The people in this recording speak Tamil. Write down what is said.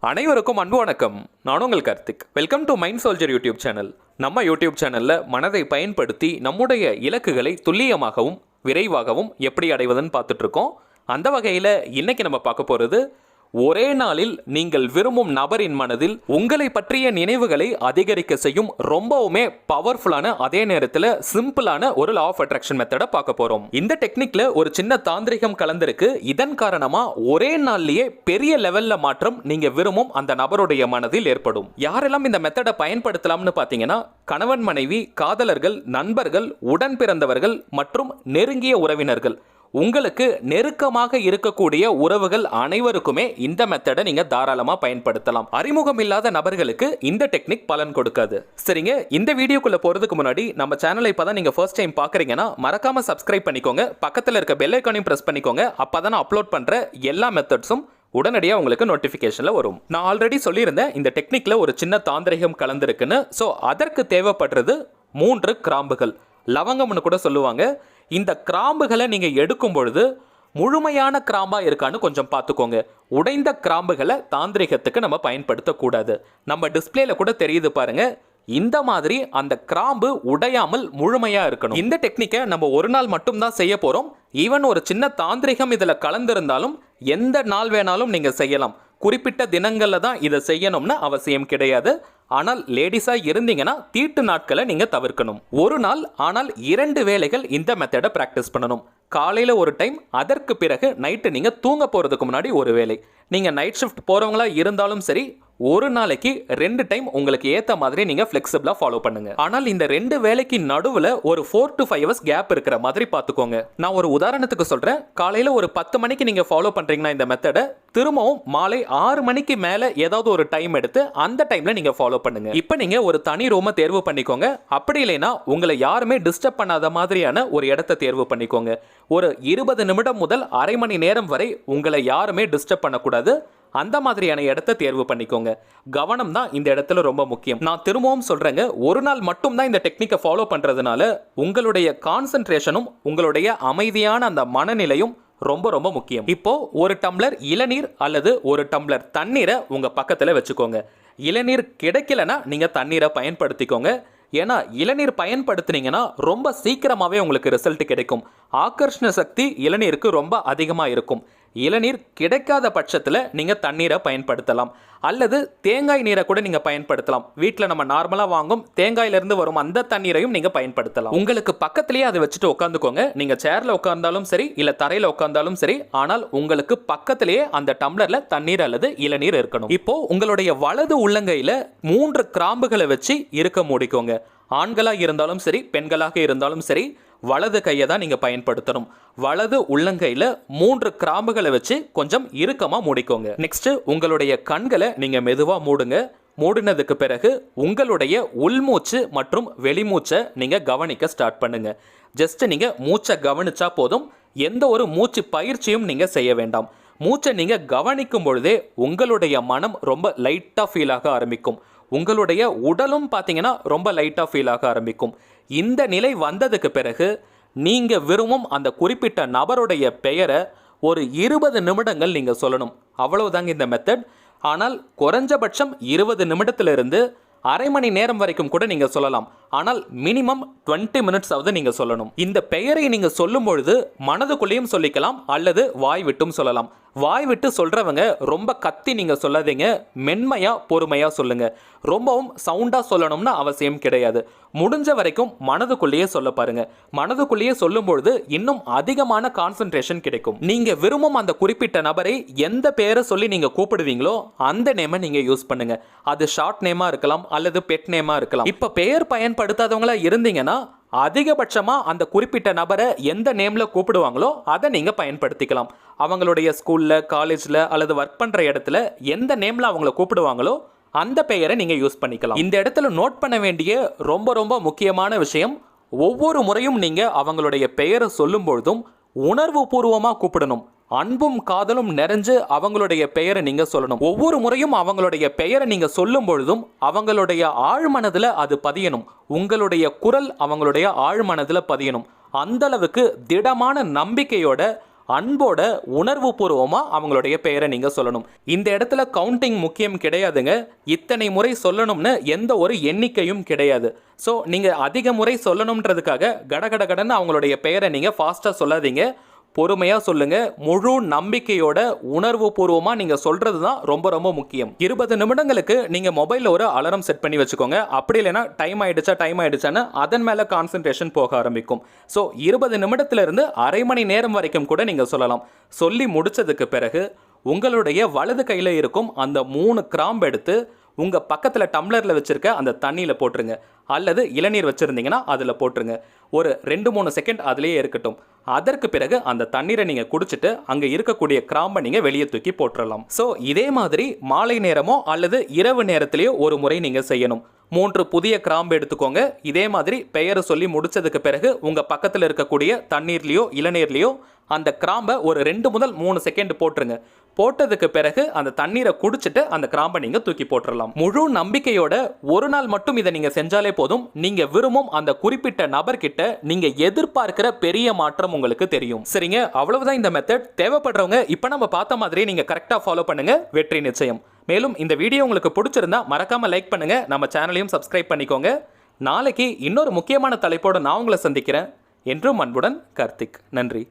அனைவருக்கும் அன்பு வணக்கம். நான் உங்கள் Karthik. Welcome to mind soldier YouTube channel. நம்ம யூடியூப் சேனலில் மனதை பயன்படுத்தி நம்முடைய இலக்குகளை துல்லியமாகவும் விரைவாகவும் எப்படி அடைவதுன்னு பார்த்துட்டு இருக்கோம். அந்த வகையில் இன்னைக்கு நம்ம பார்க்க போகிறது, ஒரே நாளில் நீங்கள் விரும்பும் நபரின் மனதில் உங்களை பற்றிய நினைவுகளை அதிகரிக்க செய்யும் ரொம்பவுமே பவர்ஃபுல்லான, அதே நேரத்தில் சிம்பிளான ஒரு லா ஆஃப் அட்ராக்ஷன் மெத்தடை பார்க்க போறோம். இந்த டெக்னிக்ல ஒரு சின்ன தாந்திரிகம் கலந்திருக்கு. இதன் காரணமா ஒரே நாள்லயே பெரிய லெவல்ல மாற்றம் நீங்க விரும்பும் அந்த நபருடைய மனதில் ஏற்படும். யாரெல்லாம் இந்த மெத்தடை பயன்படுத்தலாம்னு பாத்தீங்கன்னா, கணவன் மனைவி, காதலர்கள், நண்பர்கள், உடன் பிறந்தவர்கள் மற்றும் நெருங்கிய உறவினர்கள், உங்களுக்கு நெருக்கமாக இருக்கக்கூடிய உறவுகள் அனைவருக்குமே இந்த மெத்தடை நீங்க தாராளமா பயன்படுத்தலாம். அறிமுகம் இல்லாத நபர்களுக்கு இந்த டெக்னிக் பலன் கொடுக்காது. சரிங்க, இந்த வீடியோக்குள்ள போறதுக்கு முன்னாடி நம்ம சேனலை இப்பதான் நீங்க ஃபர்ஸ்ட் டைம் பாக்குறீங்கன்னா மறக்காம சப்ஸ்கிரைப் பண்ணிக்கோங்க. பக்கத்துல இருக்க பெல் ஐகானையும் பிரஸ் பண்ணிக்கோங்க. அப்பதான் அப்லோட் பண்ற எல்லா மெத்தட்ஸும் உடனடியாக உங்களுக்கு நோட்டிஃபிகேஷன்ல வரும். நான் ஆல்ரெடி சொல்லியிருந்தேன், இந்த டெக்னிக்ல ஒரு சின்ன தாந்திரிகம் கலந்துருக்குன்னு. ஸோ அதற்கு தேவைப்படுறது 3 கிராம்புகள், லவங்கம்னு கூட சொல்லுவாங்க. இந்த கிராம்புகளை நீங்க எடுக்கும் பொழுது முழுமையான கிராம்பா இருக்கான்னு கொஞ்சம் பார்த்துக்கோங்க. உடைந்த கிராம்புகளை தாந்திரிகத்துக்கு நம்ம பயன்படுத்தக்கூடாது. நம்ம டிஸ்பிளேல கூட தெரியுது பாருங்க, இந்த மாதிரி அந்த கிராம்பு உடையாமல் முழுமையா இருக்கணும். இந்த டெக்னிக்கை நம்ம ஒரு நாள் மட்டும் தான் செய்ய போறோம். ஈவன் ஒரு சின்ன தாந்திரிகம் இதுல கலந்திருந்தாலும் எந்த நாள் வேணாலும் நீங்க செய்யலாம். குறிப்பிட்ட தினங்கள்ல தான் இதை செய்யணும்னு அவசியம் கிடையாது. ஆனால் லேடிஸா இருந்தீங்கன்னா தீட்டு நாட்களை நீங்க தவிர்க்கணும். ஒரு நாள் ஆனால் 2 வேளைகள் இந்த மெத்தடை பிராக்டிஸ் பண்ணணும். காலையில ஒரு டைம், அதற்கு பிறகு நைட்டு நீங்க தூங்க போறதுக்கு முன்னாடி ஒரு வேளை. நீங்க நைட் ஷிஃப்ட் போறவங்களா இருந்தாலும் சரி, ஒரு நாளைக்கு 2 டைம் உங்களுக்கு ஏத்த மாதிரி நீங்க ஃபிளெக்சிபிளா ஃபாலோ பண்ணுங்க. ஆனால் இந்த 2 வேளைக்கு நடுவுல ஒரு 4 to 5 hours கேப் இருக்கிற மாதிரி பாத்துக்கோங்க. நான் ஒரு உதாரணத்துக்கு சொல்றேன். காலையில ஒரு 10 மணிக்கு நீங்க ஃபாலோ பண்றீங்கன்னா இந்த மெத்தடை, திரும்பவும் மாலை 6 மணிக்கு மேல ஏதாவது ஒரு டைம் எடுத்து அந்த டைம்ல நீங்க ஃபாலோ பண்ணுங்க. இப்போ நீங்க ஒரு தனி ரூமை தேர்வு பண்ணிக்கோங்க. அப்படி இல்லைன்னா உங்களை யாருமே டிஸ்டர்ப் பண்ணாத மாதிரியான ஒரு இடத்தை தேர்வு பண்ணிக்கோங்க. ஒரு 20 நிமிடம் முதல் அரை மணி நேரம் வரை உங்களை யாருமே டிஸ்டர்ப் பண்ணக்கூடாது. அந்த மாதிரியான இடத்தை தேர்வு பண்ணிக்கோங்க. கவனம் தான் இந்த இடத்துல ரொம்ப முக்கியம். நான் திரும்பவும் சொல்றேங்க, ஒரு நாள் மட்டும் தான் இந்த டெக்னிக்கை ஃபாலோ பண்றதுனால உங்களுடைய கான்சென்ட்ரேஷனும் உங்களுடைய அமைதியான அந்த மனநிலையும் ரொம்ப ரொம்ப முக்கியம். இப்போ ஒரு டம்ளர் இளநீர் அல்லது ஒரு டம்ளர் தண்ணீரை உங்க பக்கத்துல வச்சுக்கோங்க. இளநீர் கிடைக்கலனா நீங்க தண்ணீரை பயன்படுத்திக்கோங்க. ஏன்னா இளநீர் பயன்படுத்தினீங்கன்னா ரொம்ப சீக்கிரமாவே உங்களுக்கு ரிசல்ட் கிடைக்கும். ஆகர்ஷண சக்தி இளநீருக்கு ரொம்ப அதிகமாக இருக்கும். இளநீர் கிடைக்காத பட்சத்தில் நீங்கள் தண்ணீரை பயன்படுத்தலாம். அல்லது தேங்காய் நீரை கூட நீங்கள் பயன்படுத்தலாம். வீட்டில் நம்ம நார்மலாக வாங்கும் தேங்காயிலிருந்து வரும் அந்த தண்ணீரையும் நீங்கள் பயன்படுத்தலாம். உங்களுக்கு பக்கத்திலேயே அதை வச்சுட்டு உட்காந்துக்கோங்க. நீங்கள் சேரில் உட்கார்ந்தாலும் சரி, இல்லை தரையில் உட்கார்ந்தாலும் சரி, ஆனால் உங்களுக்கு பக்கத்திலேயே அந்த டம்ளரில் தண்ணீர் அல்லது இளநீர் இருக்கணும். இப்போ உங்களுடைய வலது உள்ளங்கையில் 3 கிராம்புகளை வச்சு இருக்க மூடிக்கோங்க. ஆண்களாக இருந்தாலும் சரி, பெண்களாக இருந்தாலும் சரி, வலது கையை தான் நீங்க பயன்படுத்தணும். வலது உள்ளங்கையில 3 கிராம்புகளை வச்சு கொஞ்சம் இறுக்கமா மூடிக்கோங்க. நெக்ஸ்ட், உங்களுடைய கண்களை நீங்க மெதுவா மூடுங்க. மூடினதுக்கு பிறகு உங்களுடைய உள்மூச்சு மற்றும் வெளிமூச்சை நீங்க கவனிக்க ஸ்டார்ட் பண்ணுங்க. ஜஸ்ட் நீங்க மூச்சை கவனிச்சா போதும். எந்த ஒரு மூச்சு பயிற்சியும் நீங்க செய்ய வேண்டாம். மூச்சை நீங்க கவனிக்கும் பொழுதே உங்களுடைய மனம் ரொம்ப லைட்டா ஃபீல் ஆக ஆரம்பிக்கும். உங்களுடைய உடலும் பார்த்தீங்கன்னா ரொம்ப லைட்டாக ஃபீல் ஆக ஆரம்பிக்கும். இந்த நிலை வந்ததுக்கு பிறகு நீங்க விரும்பும் அந்த குறிப்பிட்ட நபருடைய பெயரை ஒரு 20 நிமிடங்கள் நீங்க சொல்லணும். அவ்வளவுதாங்க இந்த மெத்தட். ஆனால் குறைஞ்சபட்சம் 20 நிமிடத்திலிருந்து அரை மணி நேரம் வரைக்கும் கூட நீங்க சொல்லலாம். ஆனால் மினிமம் 20 மினிட்ஸ் ஆவது நீங்க சொல்லணும். இந்த பெயரை நீங்க சொல்லும் பொழுது மனதுக்குள்ளேயும் சொல்லிக்கலாம் அல்லது வாய் விட்டும் சொல்லலாம். வாய் விட்டு சொல்றவங்க ரொம்ப கத்தி நீங்க சொல்லாதீங்க. மென்மையா பொறுமையா சொல்லுங்க. ரொம்பவும் சவுண்டா சொல்லணும்னு அவசியம் கிடையாது. முடிஞ்ச வரைக்கும் மனதுக்குள்ளேயே சொல்ல பாருங்க. மனதுக்குள்ளேயே சொல்லும் பொழுது இன்னும் அதிகமான கான்சென்ட்ரேஷன் கிடைக்கும். நீங்க விரும்பும் அந்த குறிப்பிட்ட நபரை எந்த பெயரை சொல்லி நீங்க கூப்பிடுவீங்களோ அந்த நேமை நீங்க யூஸ் பண்ணுங்க. அது ஷார்ட் நேமா இருக்கலாம் அல்லது பெட் நேமா இருக்கலாம். இப்ப பெயர் பயன்படுத்தாதவங்களா இருந்தீங்கன்னா அதிகபட்சமா அந்த குறிப்பிட்ட நபரை எந்த நேம்ல கூப்பிடுவாங்களோ அதை நீங்க பயன்படுத்திக்கலாம். அவங்களுடைய ஸ்கூல்ல, காலேஜ்ல அல்லது ஒர்க் பண்ற இடத்துல எந்த நேம்ல அவங்கள கூப்பிடுவாங்களோ அந்த பெயரை நீங்க யூஸ் பண்ணிக்கலாம். இந்த இடத்துல நோட் பண்ண வேண்டிய ரொம்ப ரொம்ப முக்கியமான விஷயம், ஒவ்வொரு முறையும் நீங்க அவங்களுடைய பெயரை சொல்லும் பொழுதும் உணர்வு பூர்வமா கூப்பிடணும். அன்பும் காதலும் நிறைஞ்சு அவங்களுடைய பெயரை நீங்க சொல்லணும். ஒவ்வொரு முறையும் அவங்களுடைய பெயரை நீங்க சொல்லும் பொழுதும் அவங்களுடைய ஆழ்மனதுல அது பதியணும். உங்களுடைய குரல் அவங்களுடைய ஆழ்மனதுல பதியணும். அந்த அளவுக்கு திடமான நம்பிக்கையோட அன்போட உணர்வு பூர்வமாக அவங்களுடைய பெயரை நீங்கள் சொல்லணும். இந்த இடத்துல கவுண்டிங் முக்கியம் கிடையாதுங்க. இத்தனை முறை சொல்லணும்னு எந்த ஒரு எண்ணிக்கையும் கிடையாது. ஸோ நீங்கள் அதிக முறை சொல்லணுன்றதுக்காக கடகடன்னு அவங்களுடைய பெயரை நீங்கள் ஃபாஸ்ட்டாக சொல்லாதீங்க. பொறுமையாக சொல்லுங்க. முழு நம்பிக்கையோட உணர்வு பூர்வமாக நீங்கள் சொல்கிறது தான் ரொம்ப ரொம்ப முக்கியம். 20 நிமிடங்களுக்கு நீங்கள் மொபைலில் ஒரு அலாரம் செட் பண்ணி வச்சுக்கோங்க. அப்படி இல்லைன்னா டைம் ஆயிடுச்சான்னு அதன் மேலே கான்சன்ட்ரேஷன் போக ஆரம்பிக்கும். ஸோ 20 நிமிடத்திலிருந்து அரை மணி நேரம் வரைக்கும் கூட நீங்கள் சொல்லலாம். சொல்லி முடிச்சதுக்கு பிறகு உங்களுடைய வலது கையில் இருக்கும் அந்த 3 கிராம்பு எடுத்து உங்கள் பக்கத்தில் டம்ளரில் வச்சுருக்க அந்த தண்ணியில் போட்டுருங்க. அல்லது இளநீர் வச்சுருந்தீங்கன்னா அதில் போட்டுருங்க. ஒரு 2-3 செகண்ட் அதிலேயே இருக்கட்டும். அதற்கு பிறகு அந்த தண்ணீரை நீங்கள் குடிச்சிட்டு அங்கே இருக்கக்கூடிய கிராம்பை நீங்கள் வெளியே தூக்கி போட்டுடலாம். ஸோ இதே மாதிரி மாலை நேரமோ அல்லது இரவு நேரத்திலேயோ ஒரு முறை நீங்கள் செய்யணும். 3 புதிய கிராம்பு எடுத்துக்கோங்க. இதே மாதிரி பெயரை சொல்லி முடிச்சதுக்கு பிறகு உங்கள் பக்கத்தில் இருக்கக்கூடிய தண்ணீர்லேயோ இளநீர்லேயோ அந்த கிராம்பை ஒரு 2 முதல் 3 செகண்ட் போட்டுருங்க. போட்டதுக்கு பிறகு அந்த தண்ணீரை குடிச்சிட்டு அந்த கிராம்பை நீங்கள் தூக்கி போட்டுடலாம். முழு நம்பிக்கையோட ஒரு நாள் மட்டும் இதை நீங்கள் செஞ்சாலே போதும். நீங்கள் விரும்பும் அந்த குறிப்பிட்ட நபர்கிட்ட நீங்கள் எதிர்பார்க்கிற பெரிய மாற்றம் உங்களுக்கு தெரியும். சரிங்க, அவ்வளவுதான் இந்த மெத்தட். தேவைப்படுறவங்க இப்போ நம்ம பார்த்த மாதிரி நீங்கள் கரெக்டாக ஃபாலோ பண்ணுங்க. வெற்றி நிச்சயம். மேலும் இந்த வீடியோ உங்களுக்கு பிடிச்சிருந்தா மறக்காம லைக் பண்ணுங்க. நம்ம சேனலையும் சப்ஸ்கிரைப் பண்ணிக்கோங்க. நாளைக்கு இன்னொரு முக்கியமான தலைப்போடு நான் உங்களை சந்திக்கிறேன். என்றும் அன்புடன் கார்த்திக். நன்றி.